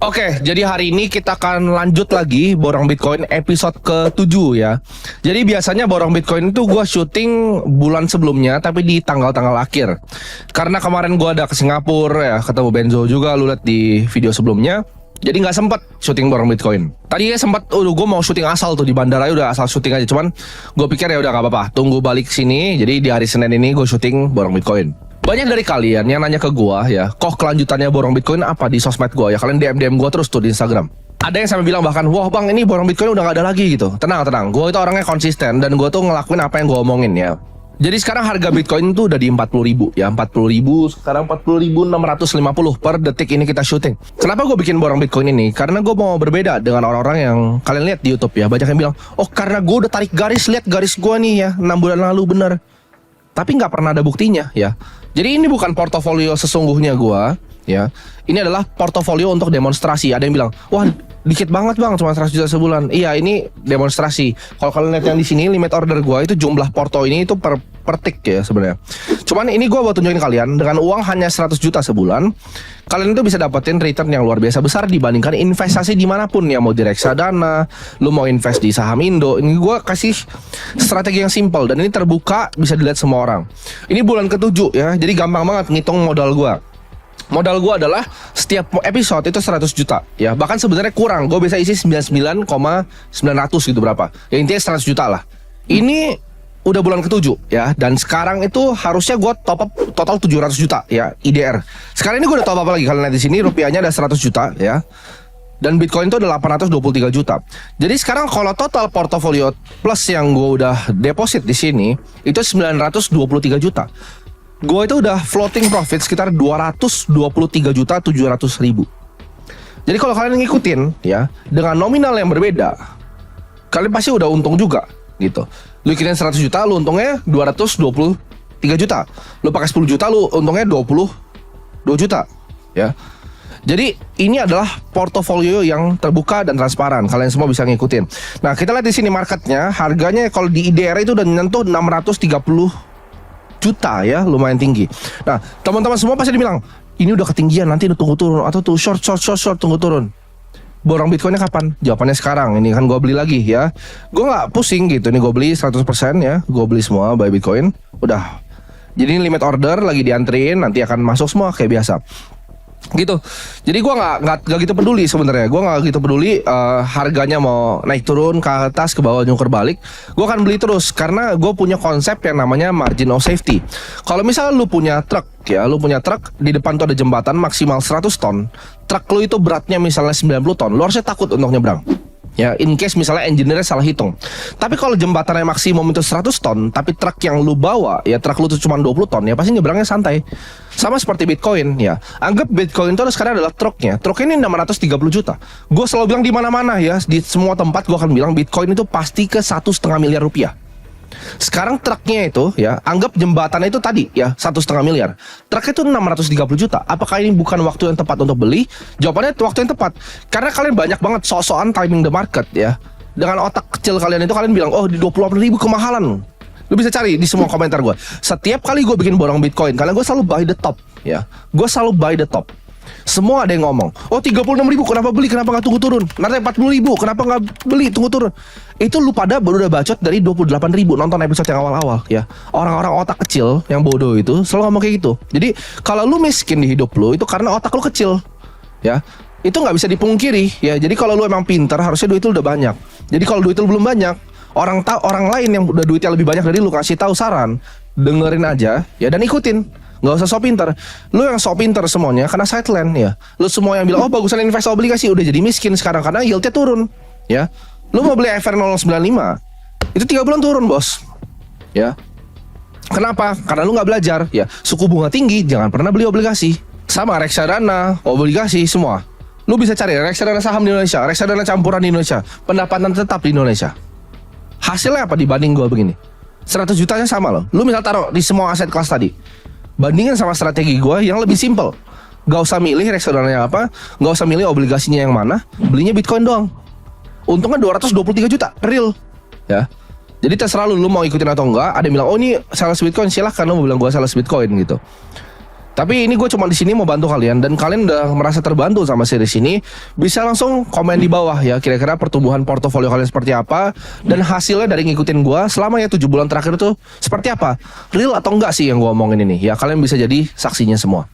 Oke, jadi hari ini kita akan lanjut lagi Borong Bitcoin episode ke-7 ya. Jadi biasanya Borong Bitcoin itu gue syuting bulan sebelumnya, tapi di tanggal-tanggal akhir. Karena kemarin gue ada ke Singapura ya, ketemu Benzo juga, lu lihat di video sebelumnya. Jadi nggak sempet syuting Borong Bitcoin. Tadi ya sempat, gue mau syuting asal tuh di bandara, udah asal syuting aja. Cuman gue pikir ya udah nggak apa-apa, tunggu balik sini. Jadi di hari Senin ini gue syuting Borong Bitcoin. Banyak dari kalian yang nanya ke gua ya, kok kelanjutannya Borong Bitcoin apa di sosmed gua ya? Kalian DM gua terus tuh di Instagram. Ada yang sampai bilang bahkan, wah bang ini Borong Bitcoin udah gak ada lagi gitu. Tenang, gua itu orangnya konsisten dan gua tuh ngelakuin apa yang gua omongin ya. Jadi sekarang harga Bitcoin tuh udah di 40.000 ya, 40.000 sekarang 40.650 per detik ini kita syuting. Kenapa gue bikin Borong Bitcoin ini? Karena gue mau berbeda dengan orang-orang yang kalian lihat di YouTube ya. Banyak yang bilang, oh karena gue udah tarik garis, lihat garis gue nih ya 6 bulan lalu bener. Tapi nggak pernah ada buktinya ya. Jadi ini bukan portofolio sesungguhnya gua ya. Ini adalah portofolio untuk demonstrasi. Ada yang bilang, wah dikit banget bang, cuma 100 juta sebulan. Iya ini demonstrasi. Kalau kalian lihat yang di sini limit order gua itu jumlah porto ini itu per tik ya sebenarnya. Cuman ini gua buat tunjukin kalian dengan uang hanya 100 juta sebulan, kalian itu bisa dapetin return yang luar biasa besar dibandingkan investasi dimanapun ya, mau di reksadana, lu mau invest di saham Indo. Ini gua kasih strategi yang simple dan ini terbuka, bisa dilihat semua orang. Ini bulan ke-7 ya, jadi gampang banget ngitung modal gua. Modal gue adalah setiap episode itu 100 juta ya. Bahkan sebenarnya kurang, gue bisa isi 99,900 gitu berapa ya, intinya 100 juta lah. Ini udah bulan ke-7 ya. Dan sekarang itu harusnya gue top up total 700 juta ya IDR. Sekarang ini gue udah top up lagi. Kalian lihat di sini rupiahnya ada 100 juta ya. Dan Bitcoin itu ada 823 juta. Jadi sekarang kalau total portofolio plus yang gue udah deposit di sini itu 923 juta. Gue itu udah floating profit sekitar 223 juta 700 ribu. Jadi kalau kalian ngikutin ya, dengan nominal yang berbeda, kalian pasti udah untung juga gitu. Lu kirain 100 juta, lu untungnya 223 juta. Lu pakai 10 juta, lu untungnya 22 juta ya. Jadi ini adalah portofolio yang terbuka dan transparan. Kalian semua bisa ngikutin. Nah kita lihat di sini marketnya, harganya kalau di IDR itu udah nyentuh 630 juta ya, lumayan tinggi. Nah teman-teman semua pasti dibilang, ini udah ketinggian, nanti tunggu turun. Atau tuh short tunggu turun. Borong Bitcoinnya kapan? Jawabannya sekarang. Ini kan gue beli lagi ya. Gue gak pusing gitu. Ini gue beli 100% ya. Gue beli semua buy Bitcoin. Udah. Jadi ini limit order lagi diantriin, nanti akan masuk semua kayak biasa gitu. Jadi gue nggak gitu peduli sebenarnya. Gue nggak gitu peduli harganya mau naik turun, ke atas, ke bawah, nyungker balik. Gue akan beli terus karena gue punya konsep yang namanya margin of safety. Kalau misalnya lu punya truk ya, lu punya truk di depan tuh ada jembatan maksimal 100 ton. Truk lu itu beratnya misalnya 90 ton, lu harusnya takut untuk nyebrang. Ya, in case misalnya engineer salah hitung. Tapi kalau jembatannya maksimum itu 100 ton, tapi truk yang lu bawa, ya truk lu itu cuma 20 ton, ya pasti nyebrangnya santai. Sama seperti Bitcoin ya. Anggap Bitcoin itu sekarang adalah truknya. Truknya ini 630 juta. Gue selalu bilang di mana-mana ya, di semua tempat gue akan bilang Bitcoin itu pasti ke 1,5 miliar rupiah. Sekarang truknya itu ya, anggap jembatannya itu tadi ya 1,5 miliar. Truknya itu 630 juta. Apakah ini bukan waktu yang tepat untuk beli? Jawabannya waktu yang tepat. Karena kalian banyak banget sok-sokan timing the market ya. Dengan otak kecil kalian itu kalian bilang, oh di 28 ribu kemahalan. Lu bisa cari di semua komentar gue. Setiap kali gue bikin Borong Bitcoin, karena gue selalu buy the top ya. Gue selalu buy the top. Semua ada yang ngomong, oh 36 ribu kenapa beli, kenapa gak tunggu turun. Nanti 40 ribu kenapa gak beli, tunggu turun. Itu lu pada baru udah bacot dari 28 ribu nonton episode yang awal-awal ya. Orang-orang otak kecil yang bodoh itu selalu ngomong kayak gitu. Jadi kalau lu miskin di hidup lu, itu karena otak lu kecil ya. Itu gak bisa dipungkiri ya. Jadi kalau lu emang pintar, harusnya duit lu udah banyak. Jadi kalau duit lu belum banyak, orang lain yang udah duitnya lebih banyak dari lu kasih tahu saran, dengerin aja ya dan ikutin. Nggak usah sok pinter. Lu yang sok pinter semuanya karena sideline ya. Lu semua yang bilang, oh bagusan invest obligasi, udah jadi miskin sekarang karena yieldnya turun ya. Lu mau beli FR 095, itu 3 bulan turun bos ya. Kenapa? Karena lu nggak belajar ya. Suku bunga tinggi, jangan pernah beli obligasi. Sama reksadana, obligasi, semua. Lu bisa cari reksadana saham di Indonesia, reksadana campuran di Indonesia, pendapatan tetap di Indonesia. Hasilnya apa dibanding gue begini? 100 jutanya sama loh. Lu misal taruh di semua aset kelas tadi, bandingin sama strategi gue yang lebih simple. Gak usah milih reksadananya apa, gak usah milih obligasinya yang mana, belinya Bitcoin doang. Untungnya 223 juta, real ya. Jadi terserah lu mau ikutin atau enggak. Ada yang bilang, oh ini sales Bitcoin, silahkan lu mau bilang gue sales Bitcoin gitu. Tapi ini gue cuma di sini mau bantu kalian, dan kalian udah merasa terbantu sama series ini, bisa langsung komen di bawah ya, kira-kira pertumbuhan portofolio kalian seperti apa, dan hasilnya dari ngikutin gue selama ya 7 bulan terakhir itu seperti apa, real atau enggak sih yang gue omongin ini ya. Kalian bisa jadi saksinya semua.